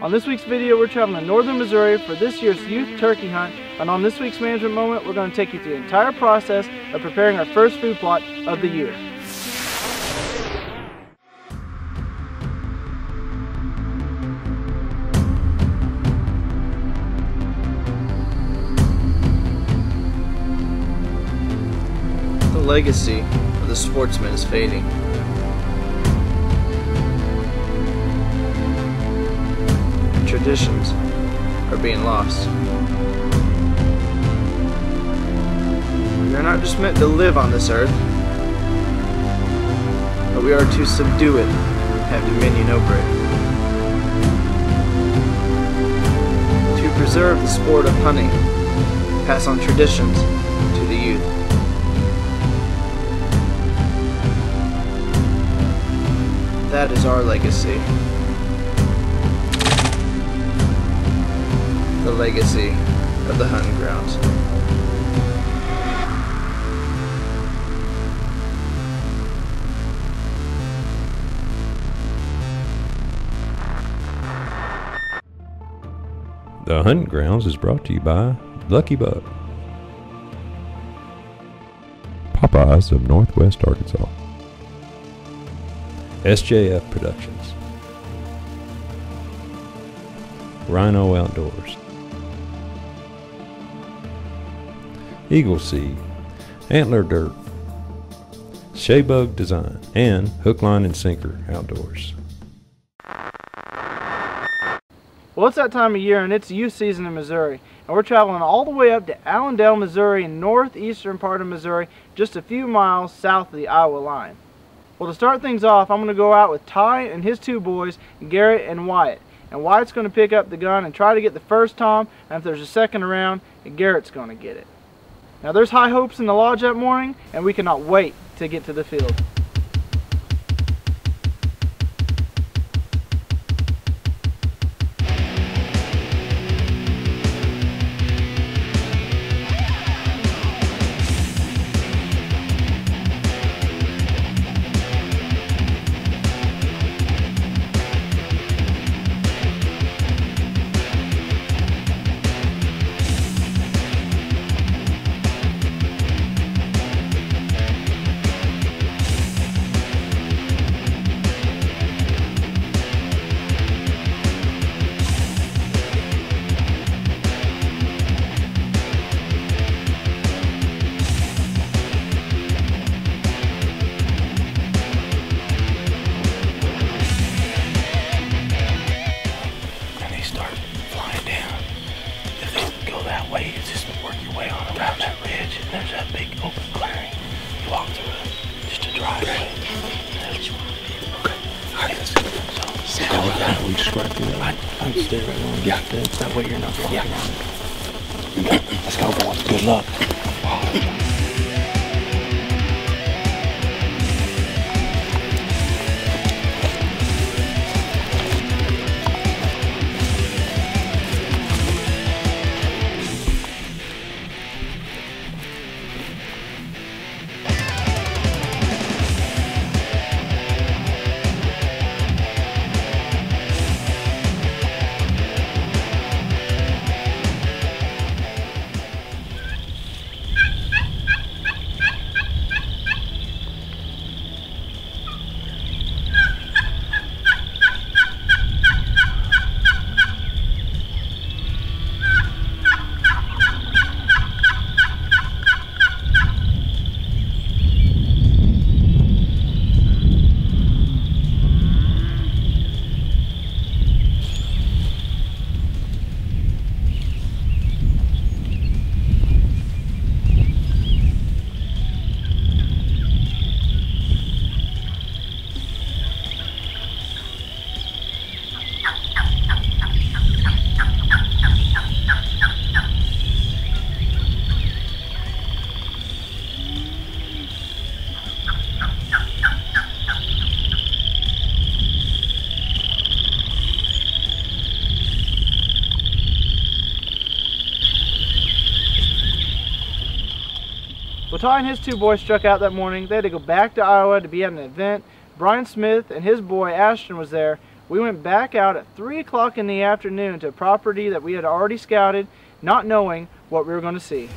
On this week's video, we're traveling to northern Missouri for this year's youth turkey hunt, and on this week's management moment, we're going to take you through the entire process of preparing our first food plot of the year. The legacy of the sportsman is fading. Traditions are being lost. We are not just meant to live on this earth, but we are to subdue it and have dominion over it. To preserve the sport of hunting, pass on traditions to the youth. That is our legacy. The legacy of the hunting grounds. The Hunting Grounds is brought to you by Lucky Buck, Popeyes of Northwest Arkansas, SJF Productions, Rhino Outdoors, Eagle Seed, Antler Dirt, Shaybug Design, and Hook, Line, and Sinker Outdoors. Well, it's that time of year and it's youth season in Missouri, and we're traveling all the way up to Allendale, Missouri, northeastern part of Missouri, just a few miles south of the Iowa line. Well, to start things off, I'm going to go out with Ty and his two boys, Garrett and Wyatt. And Wyatt's going to pick up the gun and try to get the first tom, and if there's a second around, Garrett's going to get it. Now there's high hopes in the lodge that morning, and we cannot wait to get to the field. There's that big open clearing. You walk through it, just a driveway. That's what you want to do. Okay. Alright, let's go. So, we just right through that. I'd stay right along. Yeah. That way you're not walking around it. Let's go, boys. Good luck. Well, Ty and his two boys struck out that morning. They had to go back to Iowa to be at an event. Brian Smith and his boy Ashton was there. We went back out at 3 o'clock in the afternoon to a property that we had already scouted, not knowing what we were going to see.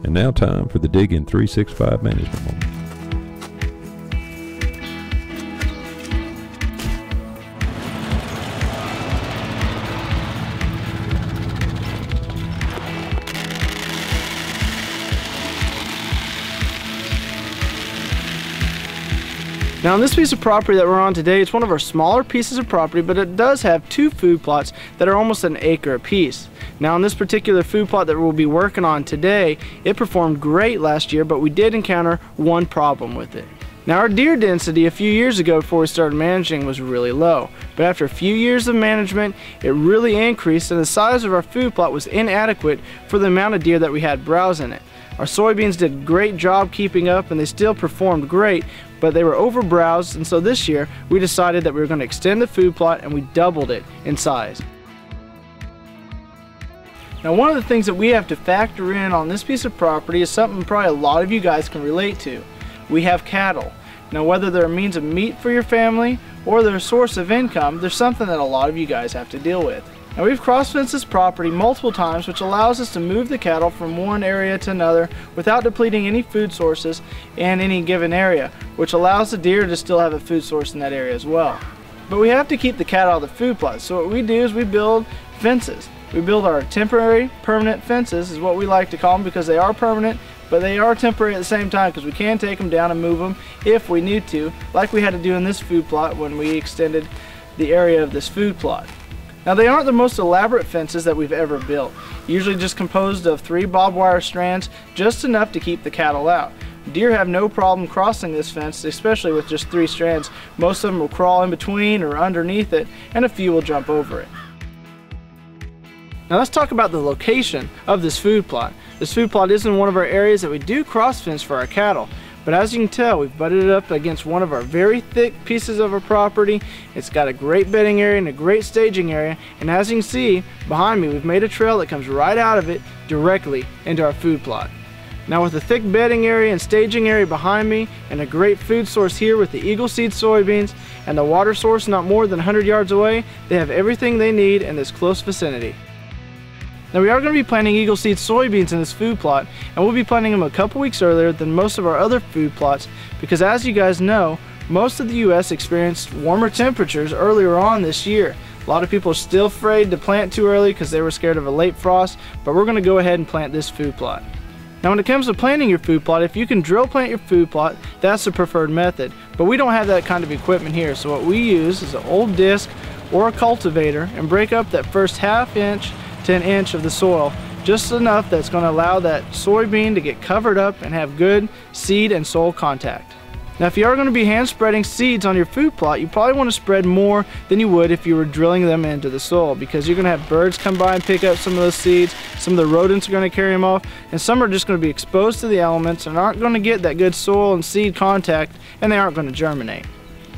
And now time for the Diggin' 365 Management Moment. Now on this piece of property that we're on today, it's one of our smaller pieces of property, but it does have 2 food plots that are almost an acre apiece. Now on this particular food plot that we'll be working on today, it performed great last year, but we did encounter one problem with it. Now our deer density a few years ago before we started managing was really low, but after a few years of management it really increased, and the size of our food plot was inadequate for the amount of deer that we had browse in it. Our soybeans did a great job keeping up and they still performed great, but they were overbrowsed, and so this year we decided that we were going to extend the food plot and we doubled it in size. Now one of the things that we have to factor in on this piece of property is something probably a lot of you guys can relate to. We have cattle. Now whether they're a means of meat for your family or they're a source of income, there's something that a lot of you guys have to deal with. Now we've cross-fenced this property multiple times, which allows us to move the cattle from one area to another without depleting any food sources in any given area, which allows the deer to still have a food source in that area as well. But we have to keep the cattle out of the food plot, so what we do is we build fences. We build our temporary, permanent fences, is what we like to call them, because they are permanent, but they are temporary at the same time, because we can take them down and move them if we need to, like we had to do in this food plot when we extended the area of this food plot. Now they aren't the most elaborate fences that we've ever built, usually just composed of 3 barbed wire strands, just enough to keep the cattle out. Deer have no problem crossing this fence, especially with just 3 strands. Most of them will crawl in between or underneath it, and a few will jump over it. Now let's talk about the location of this food plot. This food plot is in one of our areas that we do cross fence for our cattle. But as you can tell, we've butted it up against one of our very thick pieces of our property. It's got a great bedding area and a great staging area. And as you can see, behind me, we've made a trail that comes right out of it directly into our food plot. Now with the thick bedding area and staging area behind me, and a great food source here with the Eagle Seed soybeans, and the water source not more than 100 yards away, they have everything they need in this close vicinity. Now we are going to be planting Eagle Seed soybeans in this food plot, and we'll be planting them a couple weeks earlier than most of our other food plots, because as you guys know, most of the U.S. experienced warmer temperatures earlier on this year. A lot of people are still afraid to plant too early because they were scared of a late frost, but we're going to go ahead and plant this food plot. Now when it comes to planting your food plot, if you can drill plant your food plot, that's the preferred method. But we don't have that kind of equipment here, so what we use is an old disc or a cultivator and break up that first ½ inch to an inch of the soil, just enough that's going to allow that soybean to get covered up and have good seed and soil contact. Now if you are going to be hand spreading seeds on your food plot, you probably want to spread more than you would if you were drilling them into the soil, because you're going to have birds come by and pick up some of those seeds, some of the rodents are going to carry them off, and some are just going to be exposed to the elements and aren't going to get that good soil and seed contact, and they aren't going to germinate.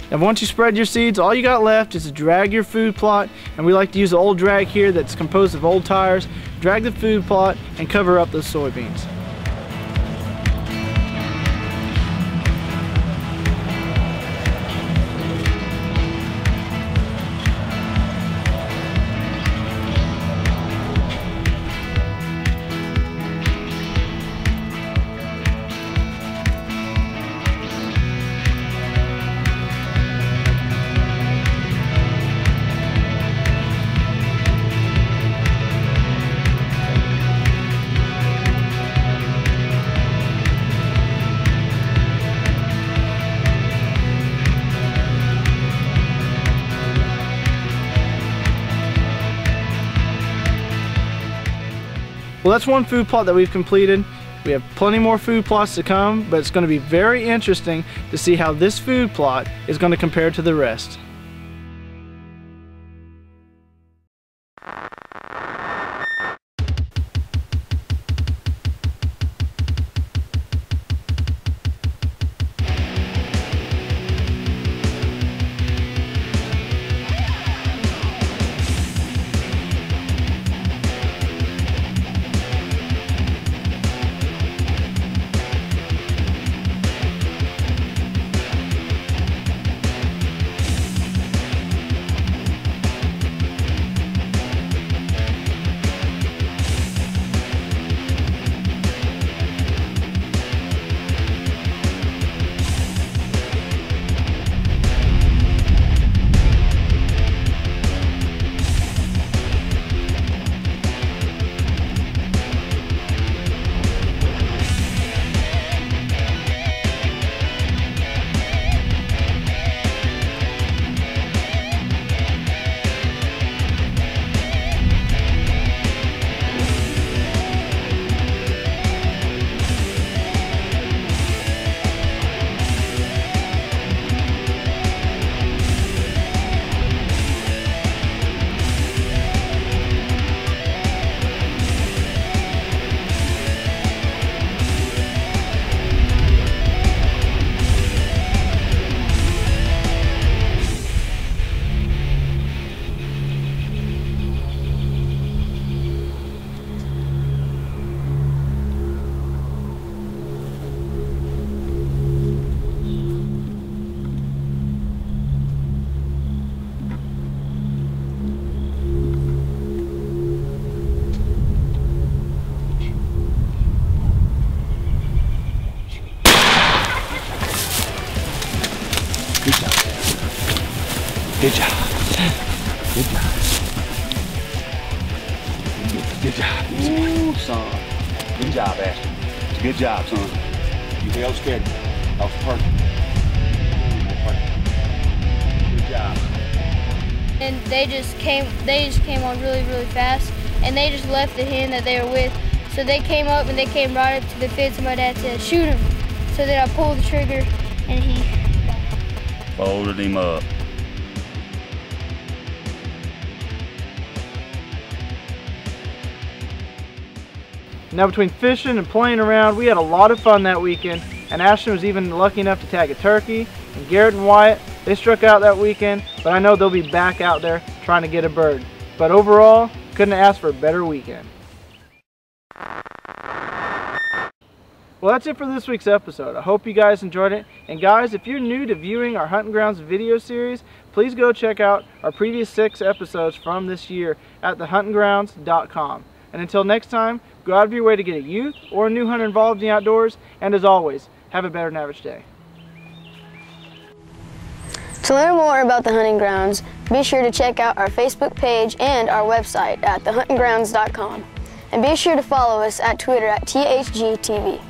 And once you spread your seeds, all you got left is to drag your food plot, and we like to use the old drag here that's composed of old tires. Drag the food plot and cover up those soybeans. Well, that's one food plot that we've completed. We have plenty more food plots to come, but it's going to be very interesting to see how this food plot is going to compare to the rest. Good job. Good job. Good job. Ooh, son. Good job, Ashton. Good job, son. You held steady. That was perfect. Good job. And they just came on really, really fast, and they just left the hen that they were with. So they came up and they came right up to the fence, and my dad said, "Shoot him." So then I pulled the trigger, and he folded him up. Now, between fishing and playing around, we had a lot of fun that weekend, and Ashton was even lucky enough to tag a turkey, and Garrett and Wyatt, they struck out that weekend, but I know they'll be back out there trying to get a bird. But overall, couldn't ask for a better weekend. Well, that's it for this week's episode. I hope you guys enjoyed it. And guys, if you're new to viewing our Huntin' Grounds video series, please go check out our previous 6 episodes from this year at thehuntingrounds.com. And until next time, go out of your way to get a youth or a new hunter involved in the outdoors. And as always, have a better than average day. To learn more about the Huntin' Grounds, be sure to check out our Facebook page and our website at thehuntingrounds.com. And be sure to follow us at Twitter at THGTV.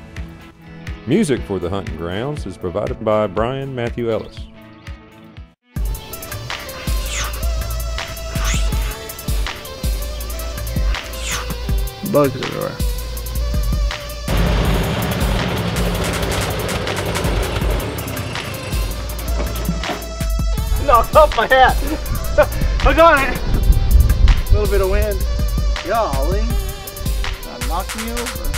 Music for the Huntin' Grounds is provided by Brian Matthew Ellis. Bugs everywhere. Knocked off my hat. I got it. A little bit of wind. Golly. That knocked me over.